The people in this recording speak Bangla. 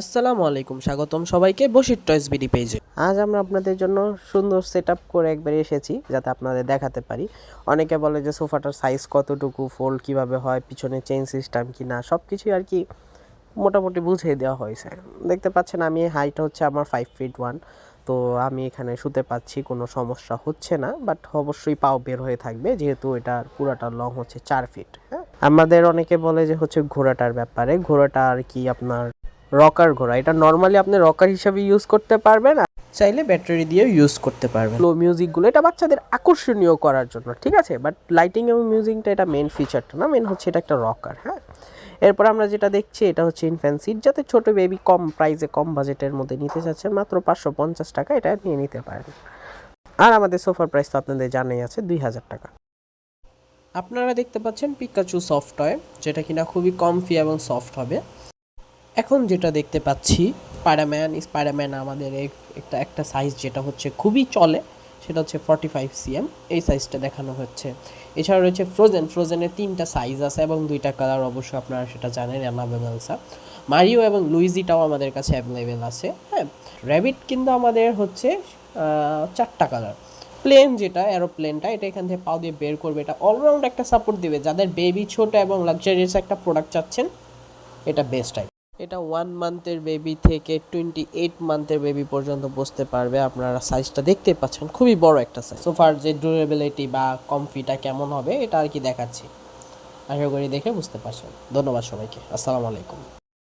আসসালামু আলাইকুম, স্বাগতম সবাইকে বশির টয়েস বিডি পেজে। আজ আমরা আপনাদের জন্য সুন্দর সেট আপ করে একবার এসেছি যাতে আপনাদের দেখাতে পারি। অনেকে বলে যে সোফাটার সাইজ কতটুকু, ফোল্ড কিভাবে হয়, পিছনে চেইন সিস্টেম কি না, সব কিছুই আর কি মোটামুটি বুঝিয়ে দেওয়া হয়েছে। দেখতে পাচ্ছেন আমি হাইট হচ্ছে আমার 5 ফিট 1। তো আমি এখানে শুতে পাচ্ছি, কোনো সমস্যা হচ্ছে না, বাট অবশ্যই পাও বের হয়ে থাকবে যেহেতু এটার পুরাটা লং হচ্ছে 4 ফিট। হ্যাঁ, আমাদের অনেকে বলে যে হচ্ছে ঘোড়াটার ব্যাপারে, ঘোড়াটা আর কি আপনার রকার ঘোড়া। এটা নর্মালি আপনি রকার হিসাবে ইউজ করতে পারবেন, চাইলে ব্যাটারি দিয়েও ইউজ করতে পারবেন। লো মিউজিকগুলো এটা বাচ্চাদের আকর্ষণীয় করার জন্য, ঠিক আছে, বাট লাইটিং এবং মিউজিকটা এটা মেন ফিচারটা না, মেন হচ্ছে এটা একটা রকার। হ্যাঁ, এরপর আমরা যেটা দেখছি এটা হচ্ছে ইনফ্যান্ট সিট, যাতে ছোট বেবি কম প্রাইসে কম বাজেটের মধ্যে নিতে চাচ্ছেন মাত্র 550 টাকা এটা নিয়ে নিতে পারেন। আর আমাদের সোফার প্রাইস তো আপনাদের জানাই আছে 2000 টাকা। আপনারা দেখতে পাচ্ছেন পিকাচু সফট টয়, যেটা কিনা খুবই কমফি এবং সফট হবে। এখন যেটা দেখতে পাচ্ছি স্পাইডারম্যান আমাদের একটা একটা সাইজ যেটা হচ্ছে খুবই চলে, সেটা হচ্ছে 45 cm, এই সাইজটা দেখানো হচ্ছে। এছাড়া রয়েছে ফ্রোজেনের 3টা সাইজ আছে এবং 2টা কালার, অবশ্যই আপনারা সেটা জানেন, অ্যানাবেলসা মারিও এবং লুইজিটাও আমাদের কাছে অ্যাভেলেবেল আছে। হ্যাঁ, র্যাবিট কিন্তু আমাদের হচ্ছে 4টা কালার। প্লেন যেটা এরোপ্লেনটা, এটা এখান থেকে পাও দিয়ে বের করবে, এটা অলরাউন্ড একটা সাপোর্ট দিবে। যাদের বেবি ছোট এবং লাক্সারিয়াস একটা প্রোডাক্ট চাচ্ছেন, এটা বেস্ট। এটা 1 মান্থের বেবি থেকে 28 মান্থের বেবি পর্যন্ত বসতে পারবে। আপনারা সাইজটা দেখতে পাচ্ছেন, খুবই বড় একটা সাইজ। সোফার যে ডিউরেবিলিটি বা কমফিটা কেমন হবে এটা আর কি দেখাচ্ছি, আশা করি দেখে বুঝতে পারছেন। ধন্যবাদ সবাইকে, আসসালামু আলাইকুম।